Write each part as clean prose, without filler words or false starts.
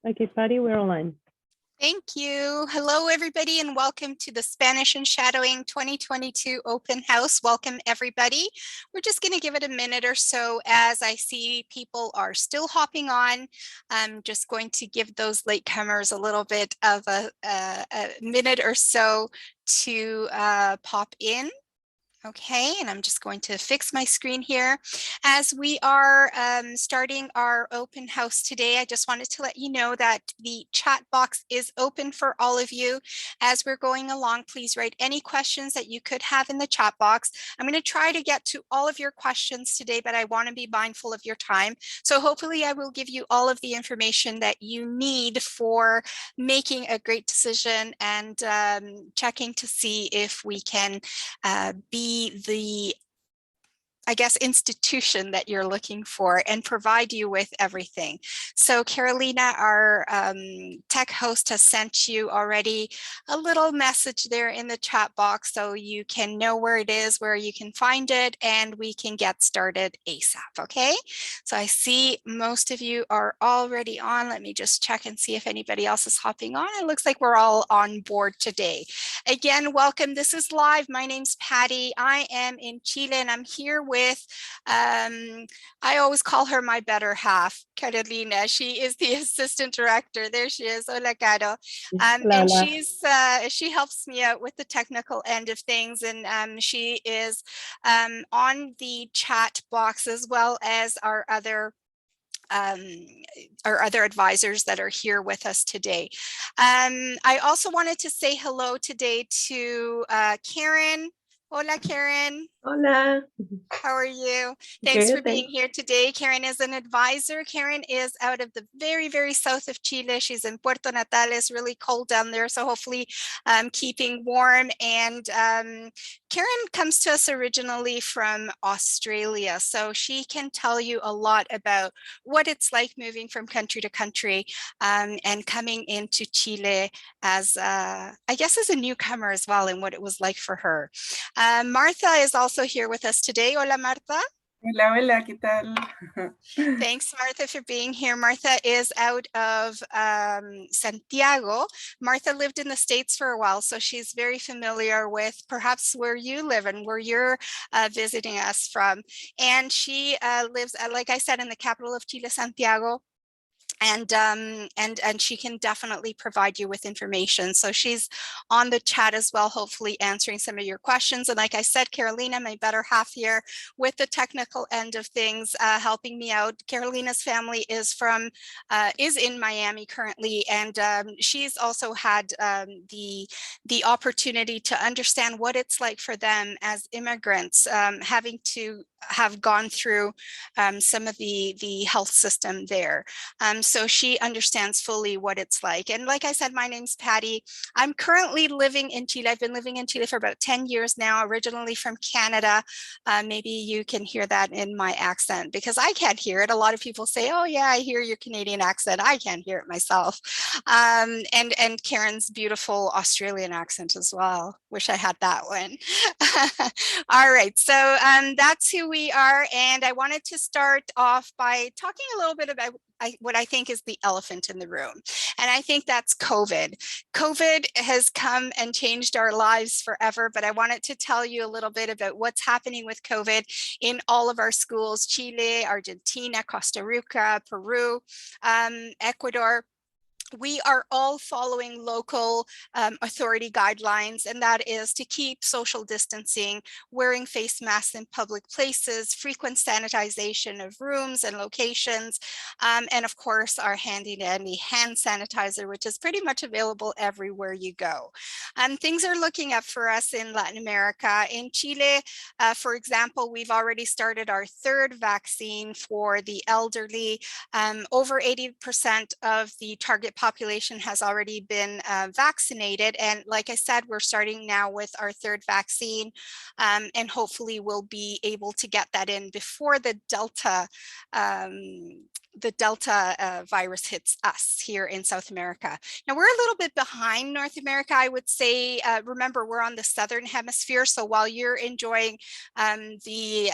Okay, Patty, we're online. Thank you. Hello, everybody, and welcome to the Spanish and Shadowing 2022 Open House. Welcome, everybody. We're just going to give it a minute or so as I see people are still hopping on. I'm just going to give those latecomers a little bit of a minute or so to pop in. Okay, and I'm just going to fix my screen here. As we are starting our open house today, I just wanted to let you know that the chat box is open for all of you. As we're going along, please write any questions that you could have in the chat box. I'm going to try to get to all of your questions today, but I want to be mindful of your time. So hopefully I will give you all of the information that you need for making a great decision and checking to see if we can be the institution that you're looking for and provide you with everything. So Carolina, our tech host, has sent you already a little message there in the chat box so you can know where it is, where you can find it, and we can get started ASAP, okay? So I see most of you are already on. Let me just check and see if anybody else is hopping on. It looks like we're all on board today. Again, welcome. This is live. My name's Patty. I am in Chile and I'm here with I always call her my better half, Carolina. She is the assistant director. There she is. Hola, Caro. And she helps me out with the technical end of things, and she is on the chat box as well as our other advisors that are here with us today. I also wanted to say hello today to Karen. Hola, Karen. Hola. How are you? Thanks for being here today. Karen is an advisor. Karen is out of the very, very south of Chile. She's in Puerto Natales, really cold down there. So hopefully keeping warm. And Karen comes to us originally from Australia. So she can tell you a lot about what it's like moving from country to country and coming into Chile as, I guess, as a newcomer as well, and what it was like for her. Martha is also here with us today. Hola, Martha. Hola, hola, ¿qué tal? Thanks, Martha, for being here. Martha is out of Santiago. Martha lived in the States for a while, so she's very familiar with perhaps where you live and where you're visiting us from. And she lives, like I said, in the capital of Chile, Santiago. And she can definitely provide you with information. So she's on the chat as well, hopefully answering some of your questions. And like I said, Carolina, my better half here with the technical end of things, helping me out. Carolina's family is in Miami currently, and she's also had the opportunity to understand what it's like for them as immigrants, having to have gone through some of the health system there. So she understands fully what it's like. And like I said, my name's Patty. I'm currently living in Chile. I've been living in Chile for about 10 years now, originally from Canada. Maybe you can hear that in my accent because I can't hear it. A lot of people say, oh yeah, I hear your Canadian accent. I can't hear it myself. And Karen's beautiful Australian accent as well. Wish I had that one. All right, so that's who we are. And I wanted to start off by talking a little bit about what I think is the elephant in the room. And I think that's COVID. COVID has come and changed our lives forever, but I wanted to tell you a little bit about what's happening with COVID in all of our schools: Chile, Argentina, Costa Rica, Peru, Ecuador. We are all following local authority guidelines, and that is to keep social distancing, wearing face masks in public places, frequent sanitization of rooms and locations, and of course our handy dandy hand sanitizer, which is pretty much available everywhere you go. Things are looking up for us in Latin America. In Chile, for example, we've already started our third vaccine for the elderly. Over 80% of the target population has already been vaccinated. And like I said, we're starting now with our third vaccine, and hopefully we'll be able to get that in before the Delta virus hits us here in South America. Now we're a little bit behind North America, I would say. Remember, we're on the southern hemisphere, so while you're enjoying the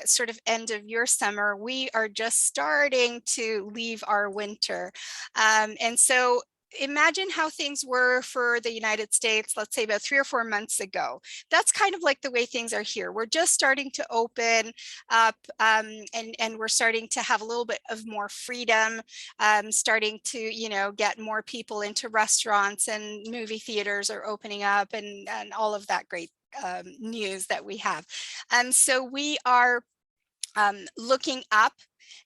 sort of end of your summer, we are just starting to leave our winter. And so imagine how things were for the United States, let's say about 3 or 4 months ago. That's kind of like the way things are here. We're just starting to open up, and we're starting to have a little bit of more freedom, starting to, you know, get more people into restaurants, and movie theaters are opening up, and all of that great news that we have. So we are looking up,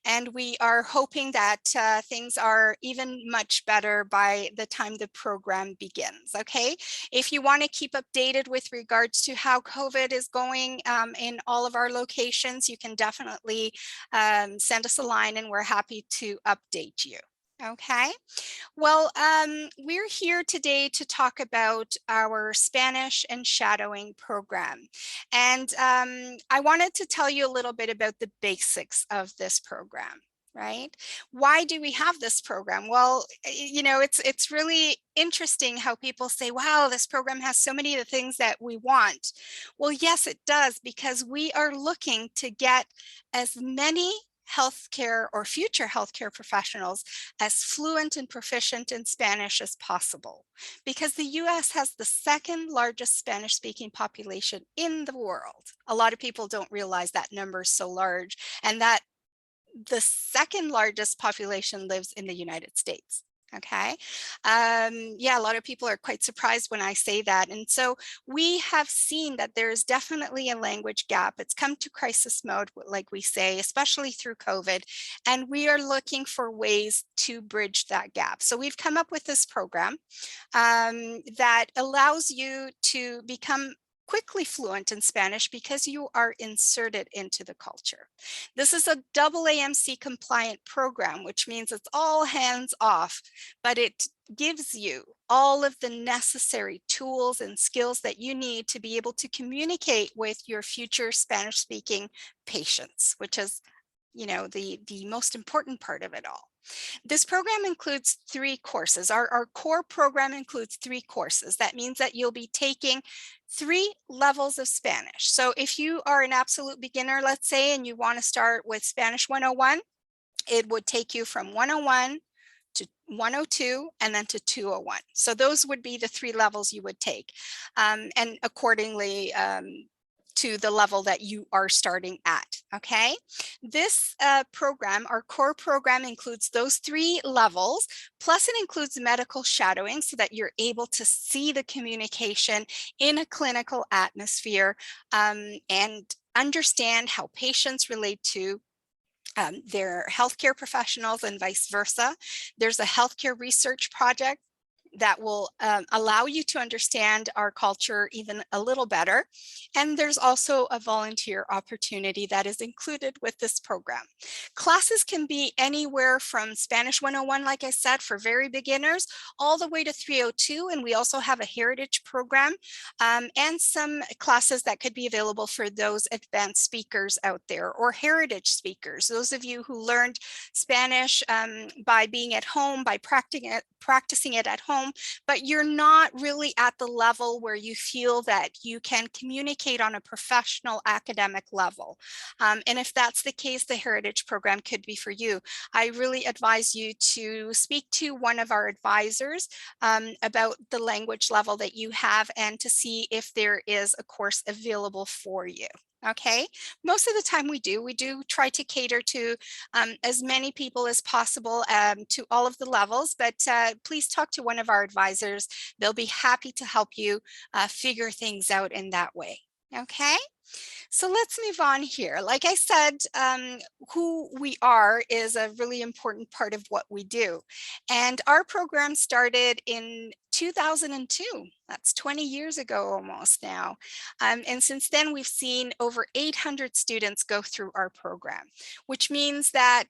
and we are hoping that things are even much better by the time the program begins. Okay, if you want to keep updated with regards to how COVID is going in all of our locations, you can definitely send us a line, and we're happy to update you. Okay, well, we're here today to talk about our Spanish and shadowing program. And I wanted to tell you a little bit about the basics of this program, right? Why do we have this program? Well, you know, it's really interesting how people say, wow, this program has so many of the things that we want. Well, yes, it does, because we are looking to get as many healthcare or future healthcare professionals as fluent and proficient in Spanish as possible, because the US has the second largest Spanish speaking population in the world. A lot of people don't realize that number is so large, and that the second largest population lives in the United States. Okay. Yeah, a lot of people are quite surprised when I say that. And so we have seen that there is definitely a language gap. It's come to crisis mode, like we say, especially through COVID. And we are looking for ways to bridge that gap. So we've come up with this program that allows you to become quickly fluent in Spanish because you are inserted into the culture. This is a AAMC compliant program, which means it's all hands off, but it gives you all of the necessary tools and skills that you need to be able to communicate with your future Spanish speaking patients, which is, you know, the most important part of it all. This program includes 3 courses. Our core program includes 3 courses. That means that you'll be taking 3 levels of Spanish. So if you are an absolute beginner, let's say, and you want to start with Spanish 101, it would take you from 101 to 102 and then to 201. So those would be the 3 levels you would take, and accordingly to the level that you are starting at. Okay, this program, our core program, includes those 3 levels, plus it includes medical shadowing so that you're able to see the communication in a clinical atmosphere, and understand how patients relate to their healthcare professionals and vice versa. There's a healthcare research project that will allow you to understand our culture even a little better. And there's also a volunteer opportunity that is included with this program. Classes can be anywhere from Spanish 101, like I said, for very beginners, all the way to 302. And we also have a heritage program, and some classes that could be available for those advanced speakers out there, or heritage speakers, those of you who learned Spanish by being at home, by practicing it at home, but you're not really at the level where you feel that you can communicate on a professional academic level. And if that's the case, the Heritage program could be for you. I really advise you to speak to one of our advisors about the language level that you have, and to see if there is a course available for you. Okay, most of the time we do try to cater to as many people as possible, to all of the levels, but please talk to one of our advisors. They'll be happy to help you figure things out in that way. Okay, so let's move on here. Like I said, who we are is a really important part of what we do. And our program started in 2002. That's 20 years ago almost now. And since then, we've seen over 800 students go through our program, which means that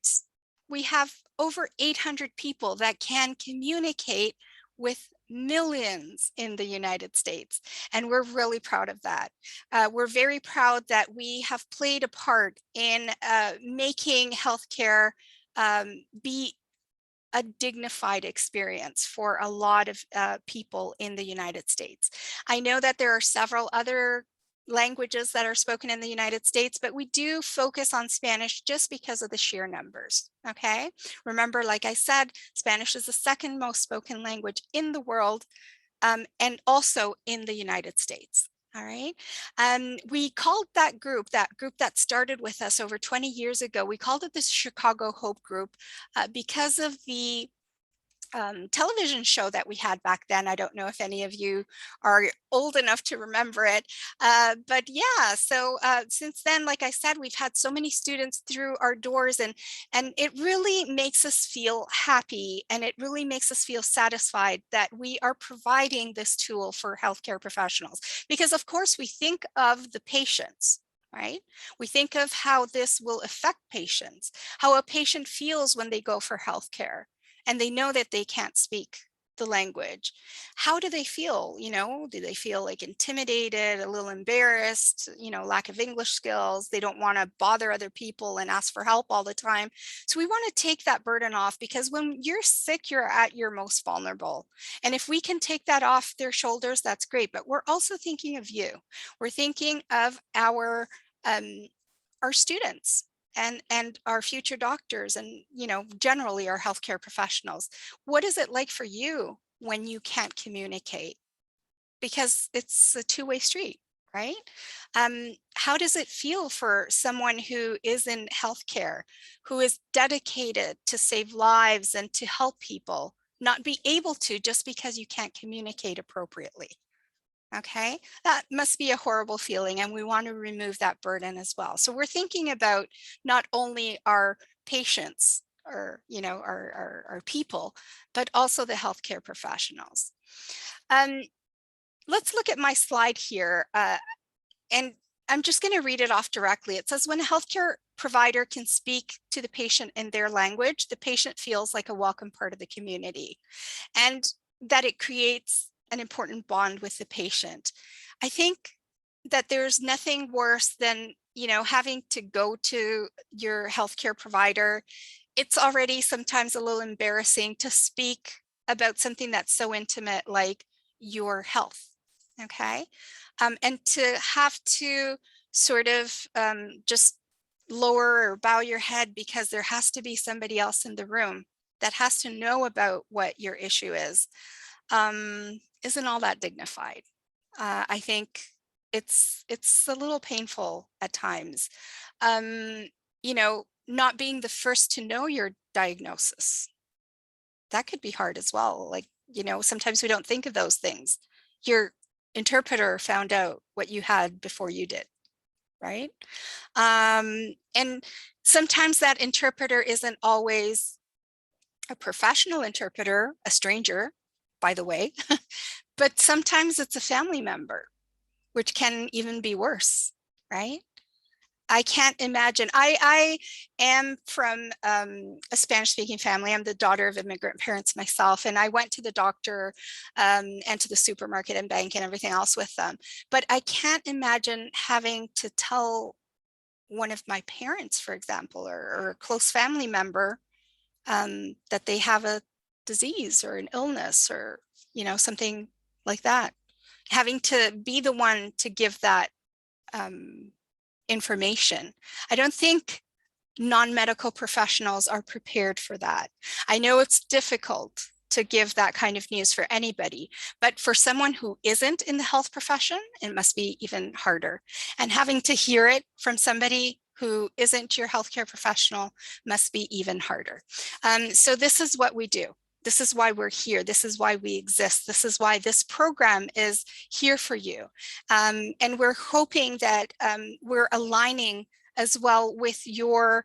we have over 800 people that can communicate with millions in the United States. And we're really proud of that. We're very proud that we have played a part in making healthcare be a dignified experience for a lot of people in the United States. I know that there are several other languages that are spoken in the United States, but we do focus on Spanish just because of the sheer numbers, okay? Remember, like I said, Spanish is the second most spoken language in the world, and also in the United States. All right. We called that group that started with us over 20 years ago, we called it the Chicago Hope Group because of the television show that we had back then. I don't know if any of you are old enough to remember it, but yeah, so since then, like I said, we've had so many students through our doors, and it really makes us feel happy, and it really makes us feel satisfied that we are providing this tool for healthcare professionals, because of course we think of the patients. Right? We think of how this will affect patients, how a patient feels when they go for healthcare and they know that they can't speak the language. How do they feel? You know, do they feel like intimidated, a little embarrassed, you know, lack of English skills? They don't want to bother other people and ask for help all the time. So we want to take that burden off, because when you're sick, you're at your most vulnerable. And if we can take that off their shoulders, that's great. But we're also thinking of you. We're thinking of our students and our future doctors, and you know, generally our healthcare professionals. What is it like for you when you can't communicate? Because it's a two-way street, right? How does it feel for someone who is in healthcare, who is dedicated to save lives and to help people, not be able to just because you can't communicate appropriately? Okay, that must be a horrible feeling, and we want to remove that burden as well. So we're thinking about not only our patients, or you know, our people, but also the healthcare professionals. Let's look at my slide here, and I'm just going to read it off directly. It says, when a healthcare provider can speak to the patient in their language, the patient feels like a welcome part of the community, and that it creates an important bond with the patient. I think that there's nothing worse than, you know, having to go to your healthcare provider. It's already sometimes a little embarrassing to speak about something that's so intimate like your health, okay? And to have to sort of just lower or bow your head because there has to be somebody else in the room that has to know about what your issue is, isn't all that dignified. I think it's a little painful at times. You know, not being the first to know your diagnosis, that could be hard as well. Like, you know, sometimes we don't think of those things. Your interpreter found out what you had before you did, right? And sometimes that interpreter isn't always a professional interpreter, a stranger, by the way, but sometimes it's a family member, which can even be worse, right? I can't imagine. I am from a Spanish-speaking family. I'm the daughter of immigrant parents myself, and I went to the doctor and to the supermarket and bank and everything else with them. But I can't imagine having to tell one of my parents, for example, or a close family member that they have a disease or an illness, or you know, something like that. Having to be the one to give that information. I don't think non-medical professionals are prepared for that. I know it's difficult to give that kind of news for anybody, but for someone who isn't in the health profession, it must be even harder. And having to hear it from somebody who isn't your healthcare professional must be even harder. So this is what we do. This is why we're here. This is why we exist. This is why this program is here for you. And we're hoping that we're aligning as well with your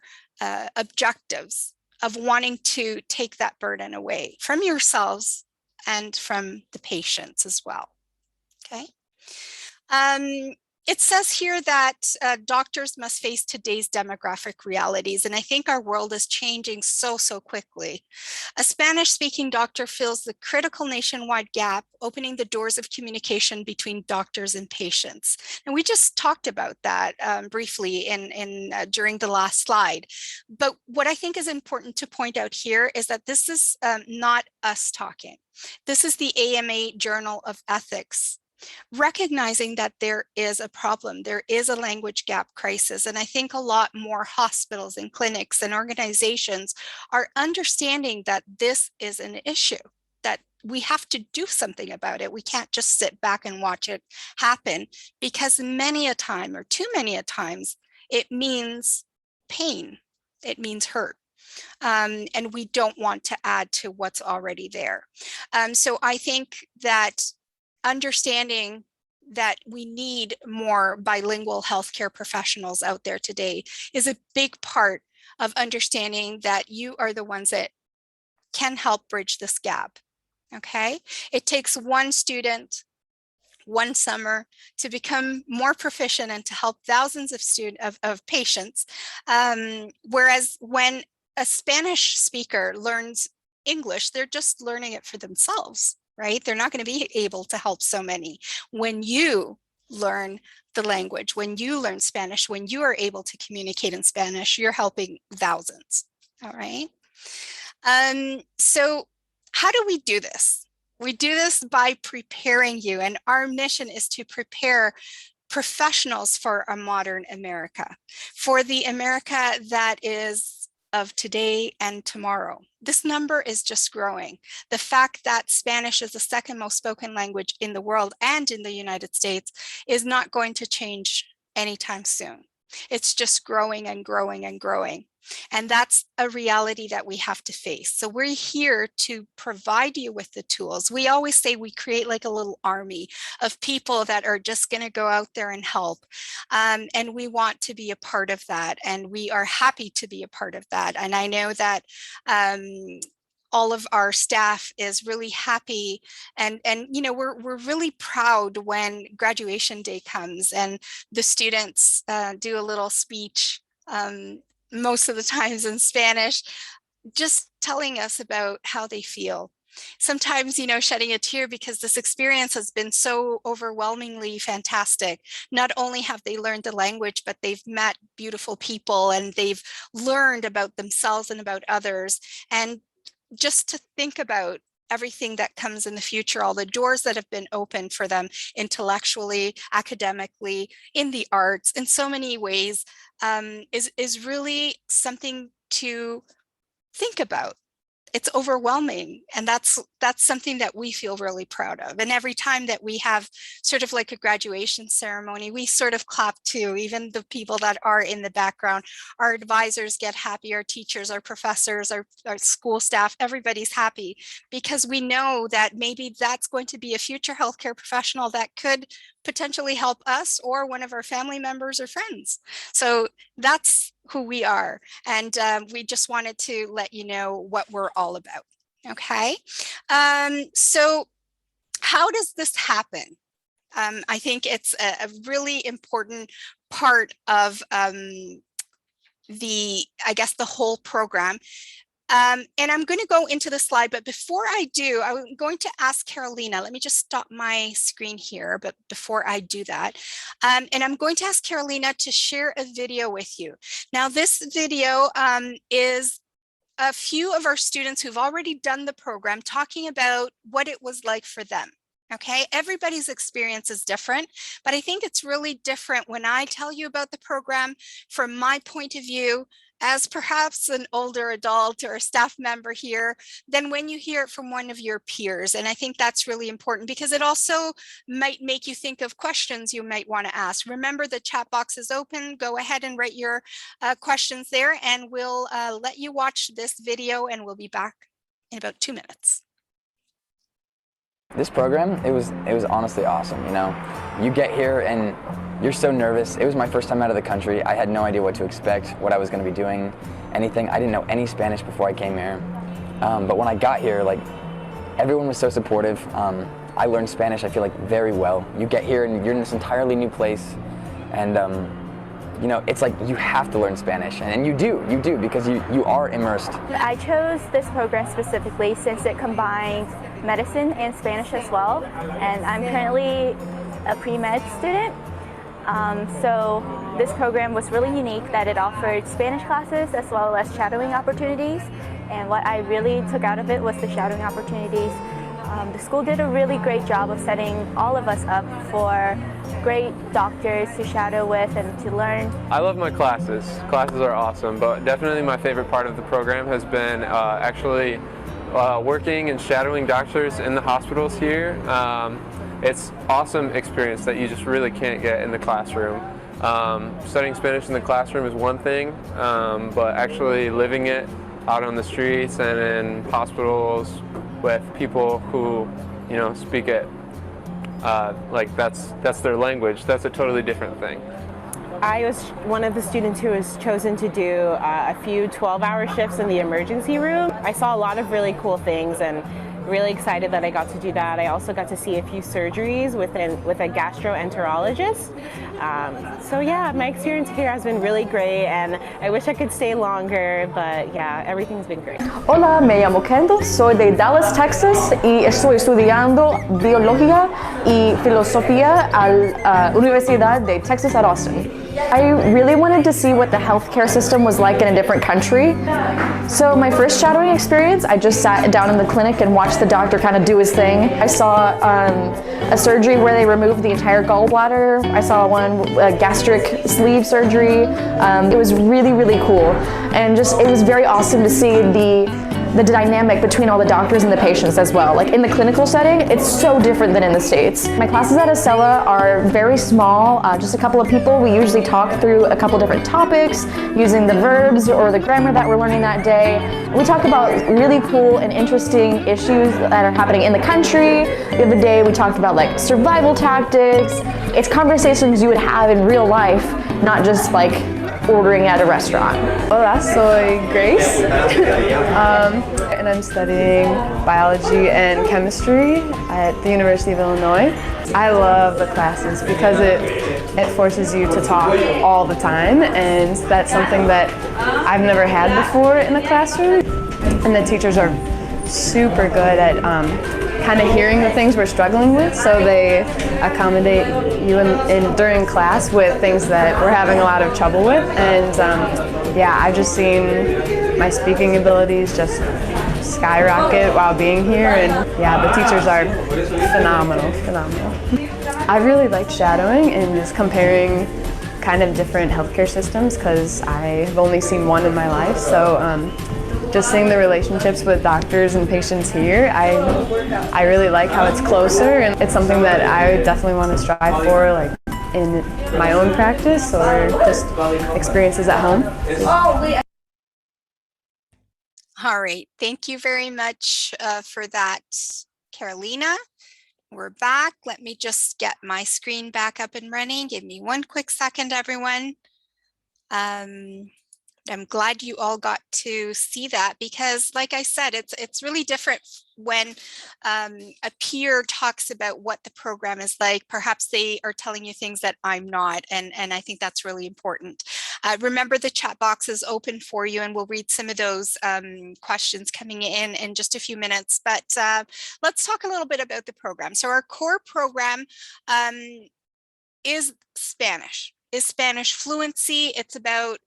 objectives of wanting to take that burden away from yourselves and from the patients as well. Okay. It says here that doctors must face today's demographic realities, and I think our world is changing so quickly. A Spanish-speaking doctor fills the critical nationwide gap, opening the doors of communication between doctors and patients. And we just talked about that briefly during the last slide. But what I think is important to point out here is that this is not us talking. This is the AMA Journal of Ethics, recognizing that there is a problem, there is a language gap crisis. And I think a lot more hospitals and clinics and organizations are understanding that this is an issue, that we have to do something about it. We can't just sit back and watch it happen, because many a time, or too many a times, it means pain, it means hurt. And we don't want to add to what's already there. So I think that understanding that we need more bilingual healthcare professionals out there today is a big part of understanding that you are the ones that can help bridge this gap. Okay, it takes one student, one summer, to become more proficient and to help thousands of patients. Whereas when a Spanish speaker learns English, they're just learning it for themselves, right? They're not going to be able to help so many. When you learn the language, when you learn Spanish, when you are able to communicate in Spanish, you're helping thousands, all right? So how do we do this? We do this by preparing you, and our mission is to prepare professionals for a modern America, for the America that is of today and tomorrow. This number is just growing. The fact that Spanish is the second most spoken language in the world and in the United States is not going to change anytime soon. It's just growing and growing and growing. And that's a reality that we have to face. So we're here to provide you with the tools. We always say we create like a little army of people that are just going to go out there and help. And we want to be a part of that. And we are happy to be a part of that. And I know that all of our staff is really happy, and you know, we're really proud when graduation day comes and the students do a little speech, most of the times in Spanish, just telling us about how they feel. Sometimes, you know, shedding a tear because this experience has been so overwhelmingly fantastic. Not only have they learned the language, but they've met beautiful people and they've learned about themselves and about others. And just to think about everything that comes in the future, all the doors that have been opened for them intellectually, academically, in the arts, in so many ways, is really something to think about. It's overwhelming, and that's something that we feel really proud of. And every time that we have sort of like a graduation ceremony, we sort of clap too. Even the people that are in the background, our advisors get happy, our teachers, our professors, our school staff, everybody's happy, because we know that maybe that's going to be a future healthcare professional that could potentially help us or one of our family members or friends. So that's who we are. And we just wanted to let you know what we're all about. Okay. So how does this happen? I think it's a really important part of I guess, the whole program. And I'm going to go into the slide, but before I do, I'm going to ask Carolina. Let me just stop my screen here, but before I do that, and I'm going to ask Carolina to share a video with you. Now, this video is a few of our students who've already done the program talking about what it was like for them. Okay, everybody's experience is different, but I think it's really different when I tell you about the program from my point of view as perhaps an older adult or a staff member here than when you hear it from one of your peers. And I think that's really important because it also might make you think of questions you might want to ask. Remember, the chat box is open. Go ahead and write your questions there, and we'll let you watch this video, and we'll be back in about 2 minutes. This program, it was honestly awesome. You know, you get here and you're so nervous. It was my first time out of the country. I had no idea what to expect, what I was going to be doing, anything. I didn't know any Spanish before I came here. But when I got here, like, everyone was so supportive. I learned Spanish, I feel like, very well. You get here and you're in this entirely new place. And you know, it's like you have to learn Spanish, and you do, because you are immersed. I chose this program specifically since it combined medicine and Spanish as well, and I'm currently a pre-med student. So this program was really unique that it offered Spanish classes as well as shadowing opportunities, and what I really took out of it was the shadowing opportunities. The school did a really great job of setting all of us up for great doctors to shadow with and to learn. I love my classes. Classes are awesome, but definitely my favorite part of the program has been actually working and shadowing doctors in the hospitals here. It's awesome experience that you just really can't get in the classroom. Studying Spanish in the classroom is one thing, but actually living it out on the streets and in hospitals with people who, you know, speak it like that's their language. That's a totally different thing. I was one of the students who was chosen to do a few 12-hour shifts in the emergency room. I saw a lot of really cool things and really excited that I got to do that. I also got to see a few surgeries with a gastroenterologist. So yeah, my experience here has been really great, and I wish I could stay longer, but yeah, everything's been great. Hola, me llamo Kendall, soy de Dallas, Texas, y estoy estudiando biología y filosofía a la Universidad de Texas at Austin. I really wanted to see what the healthcare system was like in a different country. So my first shadowing experience, I just sat down in the clinic and watched the doctor kind of do his thing. I saw a surgery where they removed the entire gallbladder. I saw one, gastric sleeve surgery. It was really, really cool. And just, it was very awesome to see the dynamic between all the doctors and the patients as well. Like in the clinical setting, it's so different than in the States. My classes at Acela are very small, just a couple of people. We usually talk through a couple different topics using the verbs or the grammar that we're learning that day. And we talk about really cool and interesting issues that are happening in the country. The other day we talked about like survival tactics. It's conversations you would have in real life, not just like ordering at a restaurant. Hola, soy Grace, and I'm studying biology and chemistry at the University of Illinois. I love the classes because it forces you to talk all the time, and that's something that I've never had before in a classroom. And the teachers are super good at kind of hearing the things we're struggling with, so they accommodate you during class with things that we're having a lot of trouble with. And yeah, I've just seen my speaking abilities just skyrocket while being here, and yeah, the teachers are phenomenal. I really like shadowing and just comparing kind of different healthcare systems because I've only seen one in my life, so just seeing the relationships with doctors and patients here, I really like how it's closer, and it's something that I definitely want to strive for, like in my own practice or just experiences at home. All right, thank you very much for that, Carolina. We're back. Let me just get my screen back up and running. Give me one quick second, everyone. I'm glad you all got to see that because, like I said, it's really different when a peer talks about what the program is like. Perhaps they are telling you things that I'm not, and I think that's really important. Remember, the chat box is open for you, and we'll read some of those questions coming in just a few minutes. But let's talk a little bit about the program. So our core program is Spanish. Is Spanish fluency. It's about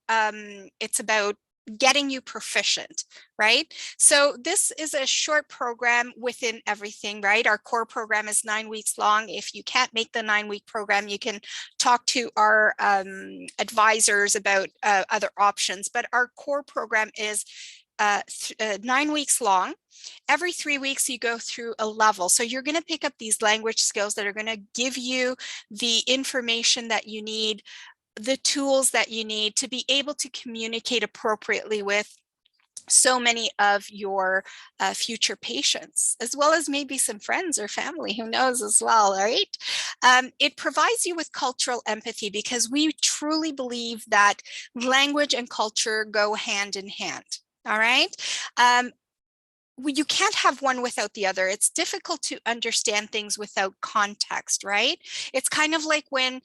getting you proficient, right? So this is a short program within everything, right? Our core program is 9 weeks long. If you can't make the 9-week program, you can talk to our advisors about other options. But our core program is 9 weeks long. Every 3 weeks you go through a level. So you're going to pick up these language skills that are going to give you the information that you need, the tools that you need to be able to communicate appropriately with so many of your future patients, as well as maybe some friends or family, who knows as well, right? It provides you with cultural empathy because we truly believe that language and culture go hand in hand. All right. you can't have one without the other. It's difficult to understand things without context, right? It's kind of like when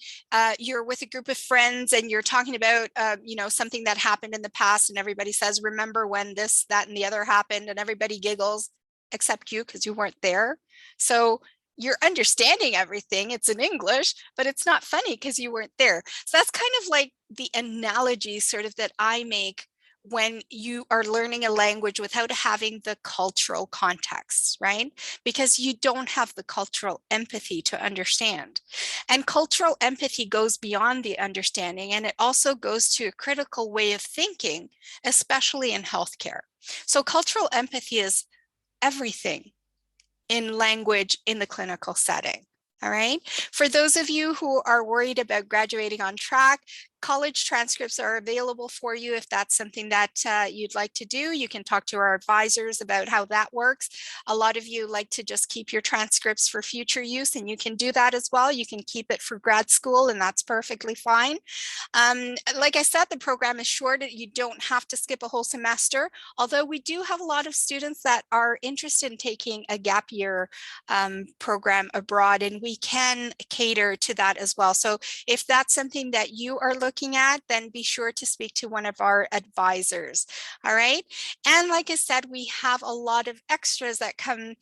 you're with a group of friends and you're talking about, you know, something that happened in the past, and everybody says, remember when this, that, and the other happened, and everybody giggles, except you, because you weren't there. So you're understanding everything. It's in English, but it's not funny because you weren't there. So that's kind of like the analogy sort of that I make when you are learning a language without having the cultural context, right? Because you don't have the cultural empathy to understand. And cultural empathy goes beyond the understanding, and it also goes to a critical way of thinking, especially in healthcare. So cultural empathy is everything in language in the clinical setting. All right. For those of you who are worried about graduating on track, college transcripts are available for you if that's something that you'd like to do. You can talk to our advisors about how that works. A lot of you like to just keep your transcripts for future use, and you can do that as well. You can keep it for grad school, and that's perfectly fine. Like I said, the program is short. You don't have to skip a whole semester, although we do have a lot of students that are interested in taking a gap year program abroad, and we can cater to that as well. So if that's something that you are looking at, then be sure to speak to one of our advisors. All right. And like I said, we have a lot of extras that come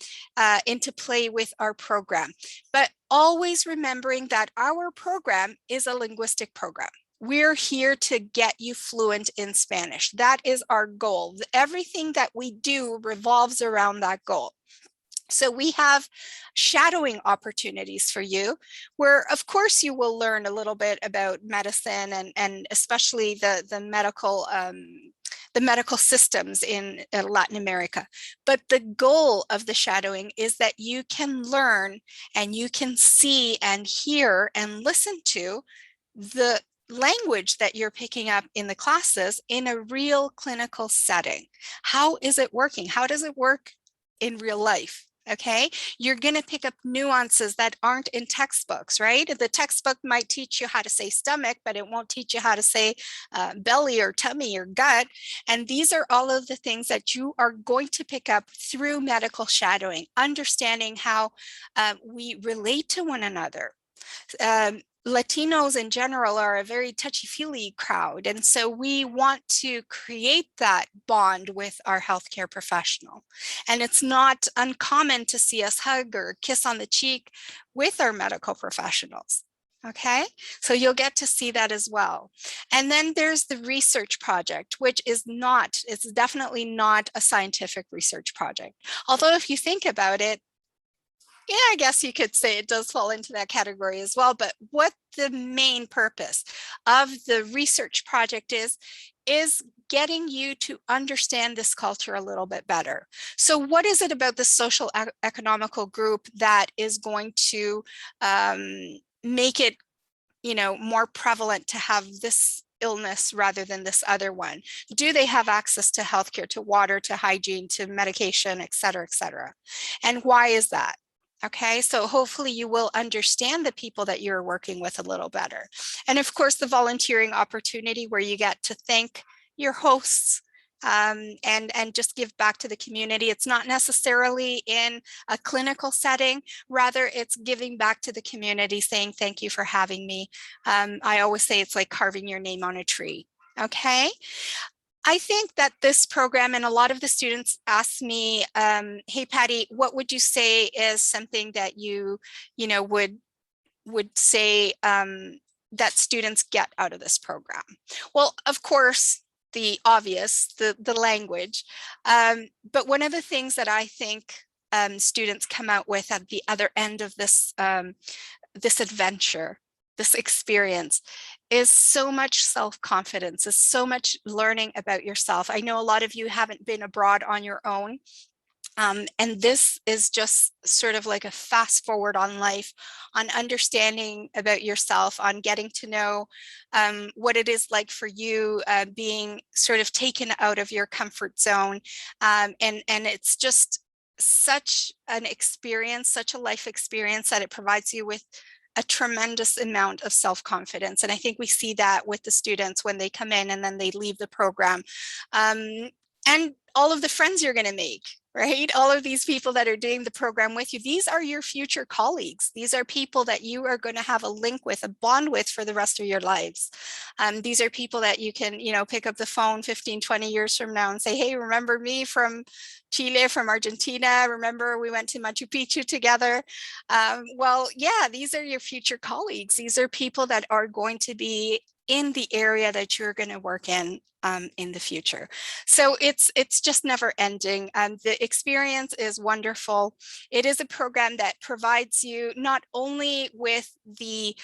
into play with our program, but always remembering that our program is a linguistic program. We're here to get you fluent in Spanish. That is our goal. Everything that we do revolves around that goal. So we have shadowing opportunities for you, where of course you will learn a little bit about medicine and especially the medical systems in Latin America. But the goal of the shadowing is that you can learn and you can see and hear and listen to the language that you're picking up in the classes in a real clinical setting. How is it working? How does it work in real life? Okay, you're going to pick up nuances that aren't in textbooks, right? The textbook might teach you how to say stomach, but it won't teach you how to say belly or tummy or gut. And these are all of the things that you are going to pick up through medical shadowing, understanding how we relate to one another. Latinos in general are a very touchy-feely crowd, and so we want to create that bond with our healthcare professional. And it's not uncommon to see us hug or kiss on the cheek with our medical professionals. Okay, so you'll get to see that as well. And then there's the research project, which is not, it's definitely not a scientific research project. Although if you think about it, yeah, I guess you could say it does fall into that category as well. But what the main purpose of the research project is getting you to understand this culture a little bit better. So what is it about the social economical group that is going to make it, you know, more prevalent to have this illness rather than this other one? Do they have access to healthcare, to water, to hygiene, to medication, et cetera, et cetera? And why is that? Okay, so hopefully you will understand the people that you're working with a little better. And of course, the volunteering opportunity where you get to thank your hosts and just give back to the community. It's not necessarily in a clinical setting, rather it's giving back to the community, saying thank you for having me. I always say it's like carving your name on a tree. Okay. I think that this program, and a lot of the students ask me, hey, Patty, what would you say is something that you know, would say that students get out of this program? Well, of course, the obvious, the language. But one of the things that I think students come out with at the other end of this, this adventure, this experience, is so much self-confidence, is so much learning about yourself. I know a lot of you haven't been abroad on your own. And this is just sort of like a fast forward on life, on understanding about yourself, on getting to know what it is like for you, being sort of taken out of your comfort zone. And it's just such an experience, such a life experience, that it provides you with a tremendous amount of self-confidence. And I think we see that with the students when they come in and then they leave the program. And all of the friends you're going to make, right? All of these people that are doing the program with you, these are your future colleagues. These are people that you are going to have a link with, a bond with for the rest of your lives. These are people that you can, pick up the phone 15, 20 years from now and say, hey, remember me from Chile, from Argentina? Remember we went to Machu Picchu together? Well, yeah, these are your future colleagues. These are people that are going to be in the area that you're going to work in the future. So it's just never ending. The experience is wonderful. It is a program that provides you not only with the,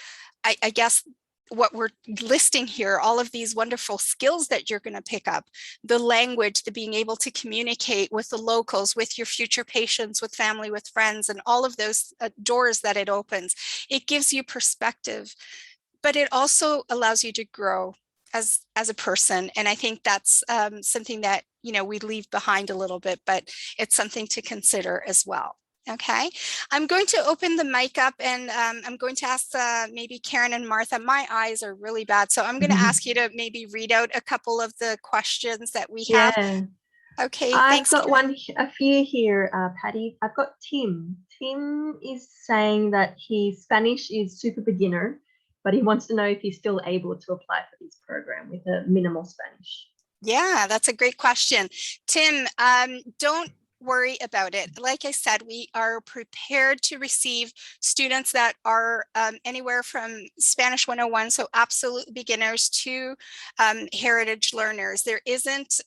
I guess, what we're listing here, all of these wonderful skills that you're going to pick up, the language, the being able to communicate with the locals, with your future patients, with family, with friends, and all of those doors that it opens. It gives you perspective, but it also allows you to grow as a person. And I think that's something that, we leave behind a little bit, but it's something to consider as well. Okay, I'm going to open the mic up and I'm going to ask maybe Karen and Martha. My eyes are really bad, so I'm going to ask you to maybe read out a couple of the questions that we have. Yeah. Okay, I've thanks. got a few here, Patty. I've got Tim. Tim is saying that his Spanish is super beginner, but he wants to know if he's still able to apply for this program with a minimal Spanish. Yeah, that's a great question. Tim, don't worry about it. Like I said, we are prepared to receive students that are anywhere from Spanish 101, so absolute beginners, to heritage learners. There isn't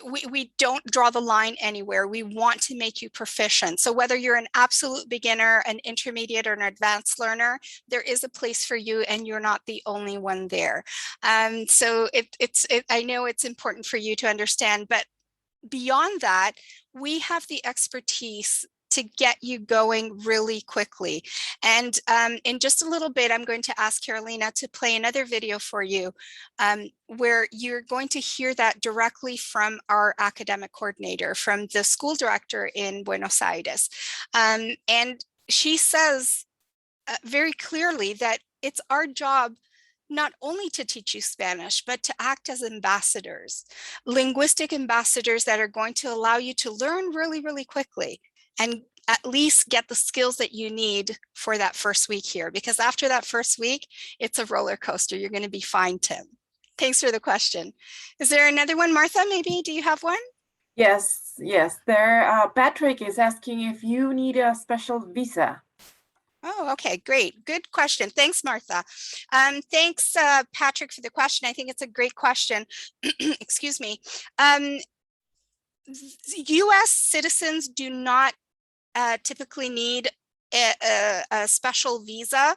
we don't draw the line anywhere. We want to make you proficient. So whether you're an absolute beginner, an intermediate, or an advanced learner, there is a place for you, and you're not the only one there. So I know it's important for you to understand, but beyond that, we have the expertise to get you going really quickly. And in just a little bit, I'm going to ask Carolina to play another video for you where you're going to hear that directly from our academic coordinator, from the school director in Buenos Aires. And she says very clearly that it's our job not only to teach you Spanish, but to act as ambassadors, linguistic ambassadors that are going to allow you to learn really, really quickly and at least get the skills that you need for that first week here. Because after that first week, it's a roller coaster. You're going to be fine, Tim. Thanks for the question. Is there another one, Martha? Maybe, do you have one? Yes. There, Patrick is asking if you need a special visa. Oh, okay, great. Good question. Thanks, Martha. Thanks, Patrick, for the question. I think it's a great question. Excuse me. U.S. citizens do not typically need a special visa.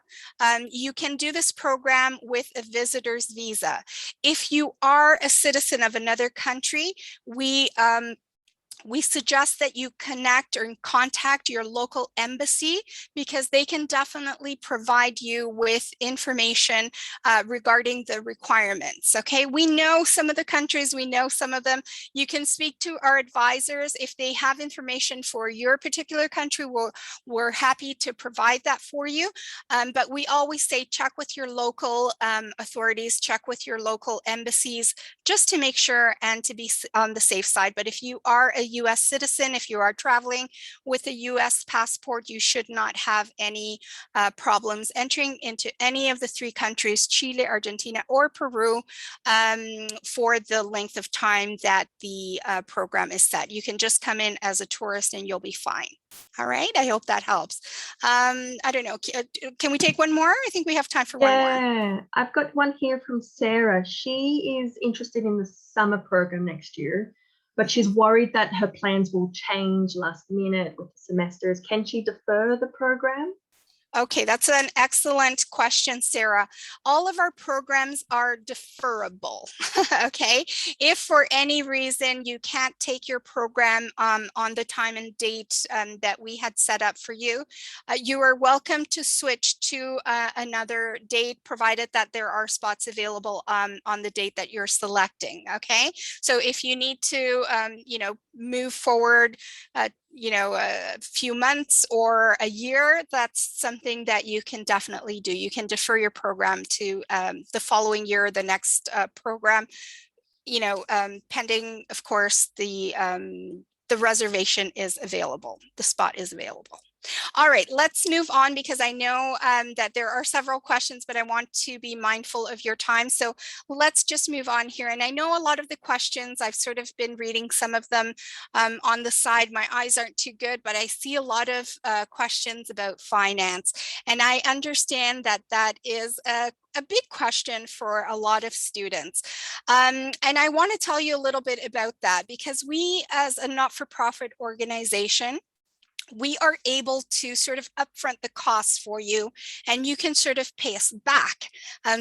You can do this program with a visitor's visa. If you are a citizen of another country, we suggest that you connect or contact your local embassy, because they can definitely provide you with information regarding the requirements. Okay, we know some of the countries, we know some of them. You can speak to our advisors. If they have information for your particular country, we're happy to provide that for you. But we always say check with your local authorities, check with your local embassies, just to make sure and to be on the safe side. But if you are a U.S. citizen, if you are traveling with a U.S. passport, you should not have any problems entering into any of the three countries, Chile, Argentina, or Peru, for the length of time that the program is set. You can just come in as a tourist and you'll be fine. All right, I hope that helps. I don't know, can we take one more? I think we have time for one more. Yeah, I've got one here from Sarah. She is interested in the summer program next year, but she's worried that her plans will change last minute with the semesters. Can she defer the program? Okay, that's an excellent question, Sarah. All of our programs are deferrable, okay? If for any reason you can't take your program on the time and date that we had set up for you, you are welcome to switch to another date, provided that there are spots available on the date that you're selecting, okay? So if you need to, move forward, a few months or a year, that's something that you can definitely do. You can defer your program to the following year, the next program. pending, of course, the reservation is available, the spot is available. All right, let's move on because I know that there are several questions, but I want to be mindful of your time. So let's just move on here. And I know a lot of the questions, I've sort of been reading some of them on the side. My eyes aren't too good, but I see a lot of questions about finance. And I understand that that is a big question for a lot of students. And I want to tell you a little bit about that because we, as a not-for-profit organization, we are able to sort of upfront the costs for you and you can sort of pay us back.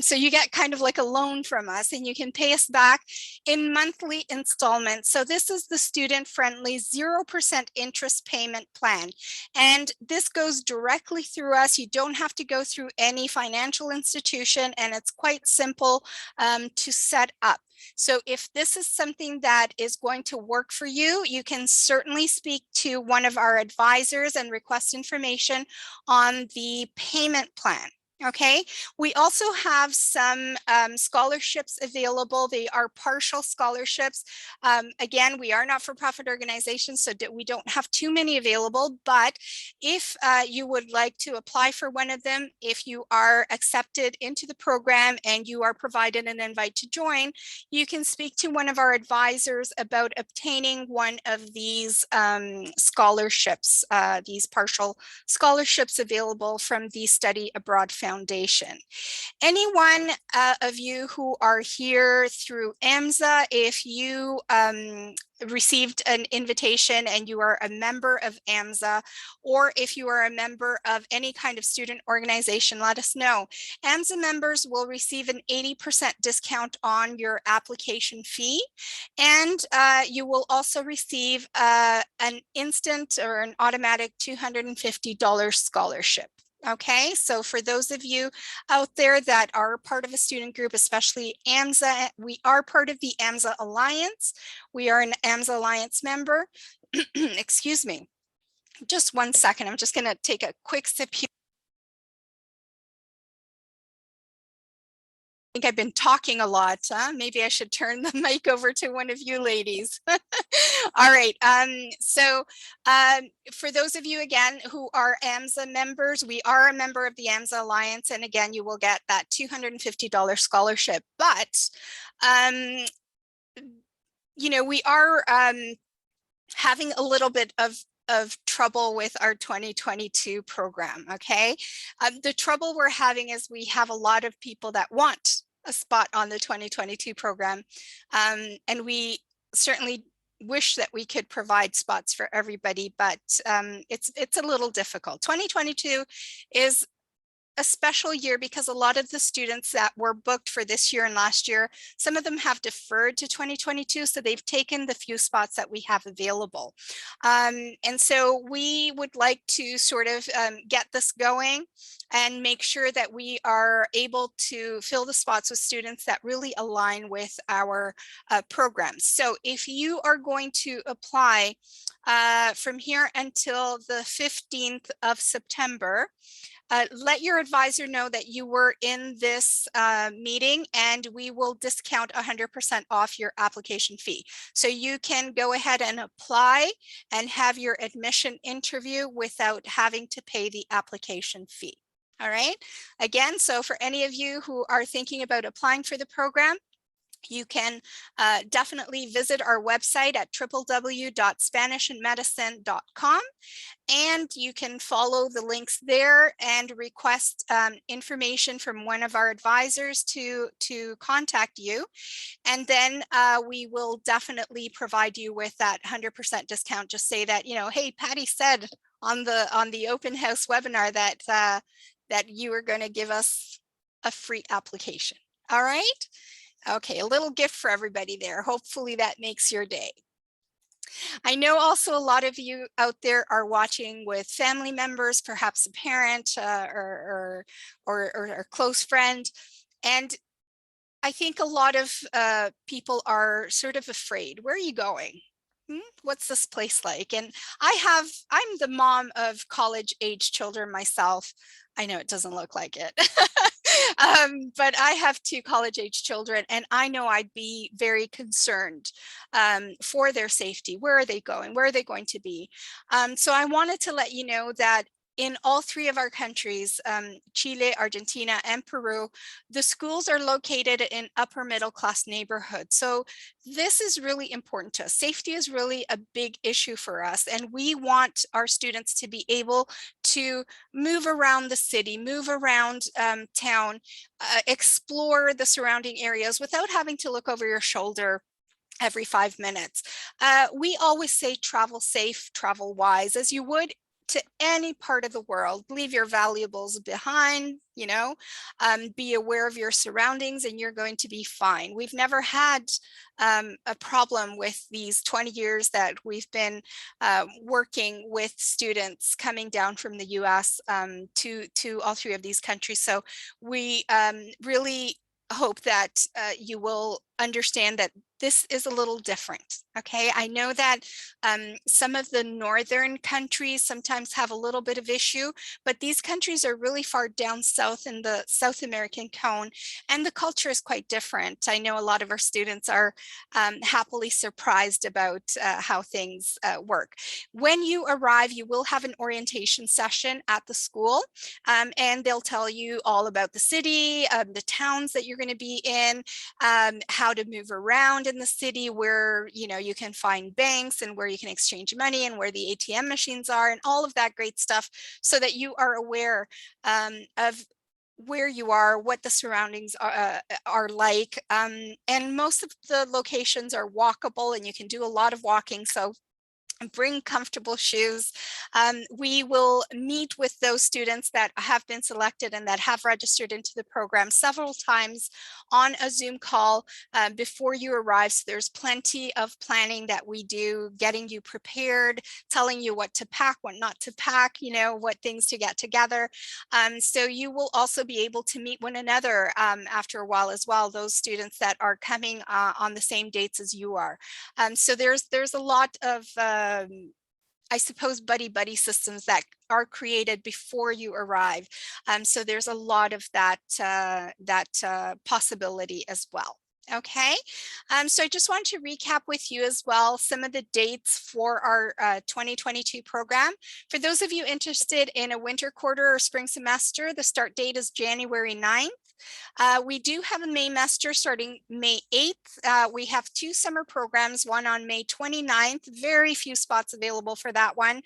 So you get kind of like a loan from us and you can pay us back in monthly installments. So this is the student-friendly 0% interest payment plan. And this goes directly through us. You don't have to go through any financial institution and it's quite simple to set up. So if this is something that is going to work for you, you can certainly speak to one of our advisors and request information on the payment plan. Okay, we also have some scholarships available. They are partial scholarships. Again, we are not for profit organizations, so we don't have too many available, but if you would like to apply for one of them, if you are accepted into the program and you are provided an invite to join, you can speak to one of our advisors about obtaining one of these scholarships, these partial scholarships available from the Study Abroad Foundation. Anyone of you who are here through AMSA, if you received an invitation and you are a member of AMSA, or if you are a member of any kind of student organization, let us know. AMSA members will receive an 80% discount on your application fee, and you will also receive an instant or an automatic $250 scholarship. Okay, so for those of you out there that are part of a student group, especially AMSA, we are part of the AMSA Alliance. We are an AMSA Alliance member. Excuse me. Just one second. I'm just going to take a quick sip here. I think I've been talking a lot. Maybe I should turn the mic over to one of you ladies. All right. For those of you, again, who are AMSA members, we are a member of the AMSA Alliance. And again, you will get that $250 scholarship. But, we are having a little bit of trouble with our 2022 program, okay? The trouble we're having is we have a lot of people that want a spot on the 2022 program, and we certainly wish that we could provide spots for everybody, but it's a little difficult. 2022 is a special year because a lot of the students that were booked for this year and last year, some of them have deferred to 2022, so they've taken the few spots that we have available. And so we would like to sort of get this going and make sure that we are able to fill the spots with students that really align with our programs. So if you are going to apply from here until the 15th of September, let your advisor know that you were in this meeting and we will discount 100% off your application fee. So you can go ahead and apply and have your admission interview without having to pay the application fee. All right. Again, so for any of you who are thinking about applying for the program, you can definitely visit our website at www.spanishandmedicine.com, and you can follow the links there and request information from one of our advisors to contact you. And then we will definitely provide you with that 100% discount. Just say that, hey, Patty said on the open house webinar that that you were going to give us a free application. All right. Okay, a little gift for everybody there. Hopefully that makes your day. I know also a lot of you out there are watching with family members, perhaps a parent or a close friend. And I think a lot of people are sort of afraid. Where are you going? What's this place like? And I'm the mom of college age children myself. I know it doesn't look like it. But I have two college-age children, and I know I'd be very concerned for their safety. Where are they going? Where are they going to be? So I wanted to let you know that in all three of our countries, Chile, Argentina, and Peru, the schools are located in upper middle class neighborhoods. So this is really important to us. Safety is really a big issue for us, and we want our students to be able to move around the city, move around town, explore the surrounding areas without having to look over your shoulder every 5 minutes. We always say travel safe, travel wise, as you would to any part of the world. Leave your valuables behind, you know, be aware of your surroundings, and you're going to be fine. We've never had a problem with these 20 years that we've been working with students coming down from the US to all three of these countries. So we really hope that you will understand that this is a little different. Okay, I know that some of the northern countries sometimes have a little bit of issue, but these countries are really far down south in the South American cone, and the culture is quite different. I know a lot of our students are happily surprised about how things work. When you arrive, you will have an orientation session at the school, and they'll tell you all about the city, the towns that you're going to be in, how to move around in the city, where you can find banks and where you can exchange money and where the ATM machines are and all of that great stuff, so that you are aware of where you are, what the surroundings are like. And most of the locations are walkable, and you can do a lot of walking. So bring comfortable shoes. We will meet with those students that have been selected and that have registered into the program several times on a Zoom call before you arrive. So there's plenty of planning that we do, getting you prepared, telling you what to pack, what not to pack, what things to get together. So you will also be able to meet one another after a while as well, those students that are coming on the same dates as you are. So there's a lot of I suppose buddy systems that are created before you arrive. So there's a lot of that possibility as well. Okay, so I just want to recap with you as well some of the dates for our 2022 program. For those of you interested in a winter quarter or spring semester, the start date is January 9th. We do have a Maymester starting May 8th. We have 2 summer programs, one on May 29th, very few spots available for that one.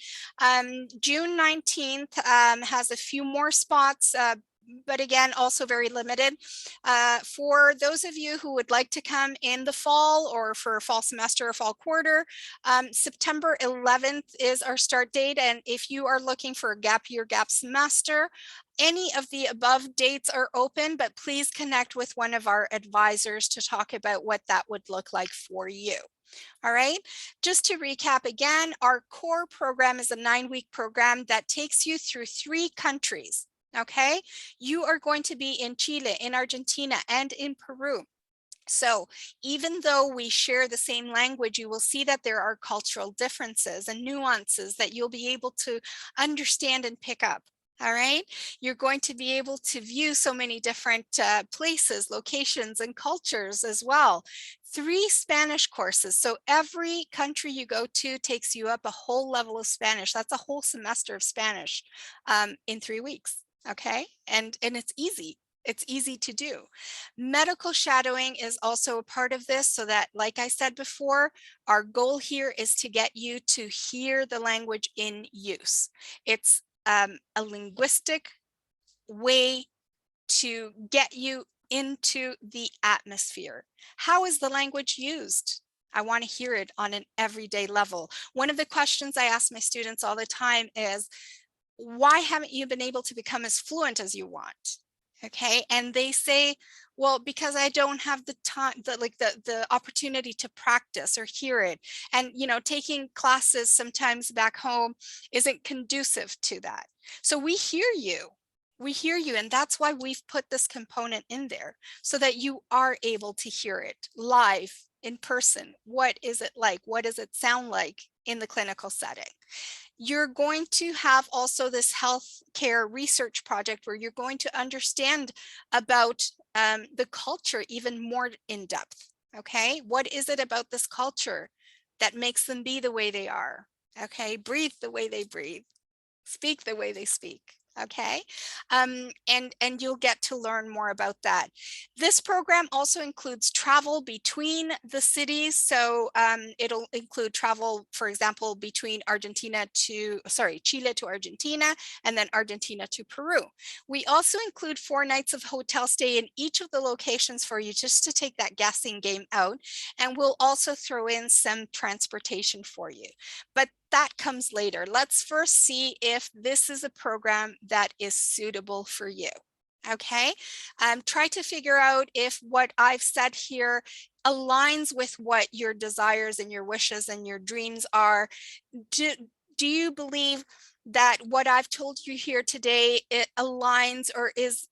June 19th has a few more spots, but again, also very limited. For those of you who would like to come in the fall or for fall semester or fall quarter, September 11th is our start date. And if you are looking for a gap year, gap semester, any of the above dates are open, but please connect with one of our advisors to talk about what that would look like for you. All right, just to recap again, our core program is a 9-week program that takes you through 3 countries. Okay, you are going to be in Chile, in Argentina, and in Peru. So even though we share the same language, you will see that there are cultural differences and nuances that you'll be able to understand and pick up. All right, you're going to be able to view so many different places, locations, and cultures as well. 3 Spanish courses. So every country you go to takes you up a whole level of Spanish. That's a whole semester of Spanish in 3 weeks. Okay, and it's easy. It's easy to do. Medical shadowing is also a part of this, so that, like I said before, our goal here is to get you to hear the language in use. It's a linguistic way to get you into the atmosphere. How is the language used? I want to hear it on an everyday level. One of the questions I ask my students all the time is, why haven't you been able to become as fluent as you want? Okay, and they say, well, because I don't have the time, the opportunity to practice or hear it. And taking classes sometimes back home isn't conducive to that. So we hear you. We hear you, and that's why we've put this component in there, so that you are able to hear it live in person. What is it like? What does it sound like? in the clinical setting. You're going to have also this healthcare research project where you're going to understand about the culture even more in depth. Okay, what is it about this culture that makes them be the way they are? Okay, breathe the way they breathe, speak the way they speak. Okay, and you'll get to learn more about that. This program also includes travel between the cities. So it'll include travel, for example, between Chile to Argentina, and then Argentina to Peru. We also include 4 nights of hotel stay in each of the locations for you, just to take that guessing game out. And we'll also throw in some transportation for you. But that comes later. Let's first see if this is a program that is suitable for you. Okay, try to figure out if what I've said here aligns with what your desires and your wishes and your dreams are. Do you believe that what I've told you here today, it aligns or is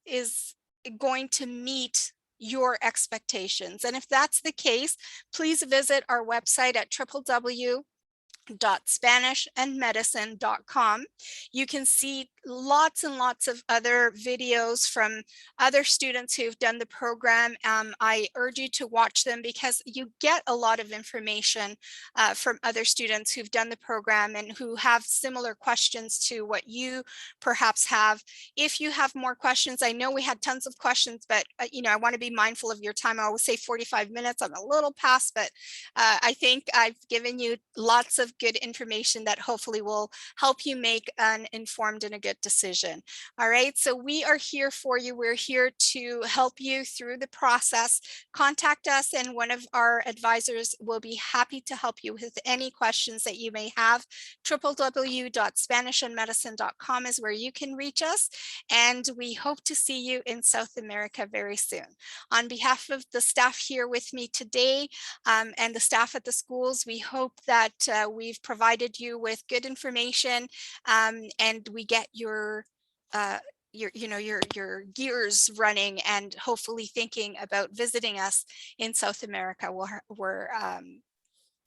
going to meet your expectations? And if that's the case, please visit our website at www.spanishandmedicine.com. You can see lots and lots of other videos from other students who've done the program. I urge you to watch them because you get a lot of information from other students who've done the program and who have similar questions to what you perhaps have. If you have more questions, I know we had tons of questions, but I want to be mindful of your time. I always say 45 minutes. I'm a little past, but I think I've given you lots of good information that hopefully will help you make an informed and a good decision. All right, so we are here for you. We're here to help you through the process. Contact us and one of our advisors will be happy to help you with any questions that you may have. www.spanishandmedicine.com is where you can reach us, and we hope to see you in South America very soon. On behalf of the staff here with me today and the staff at the schools, we hope that we've provided you with good information and we get your gears running and hopefully thinking about visiting us in South America. We're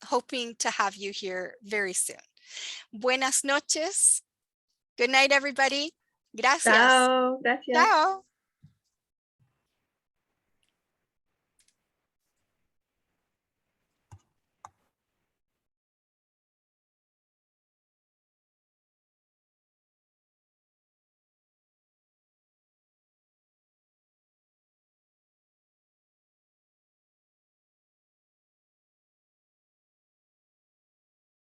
hoping to have you here very soon. Buenas noches. Good night, everybody. Gracias. Ciao. Gracias. Ciao.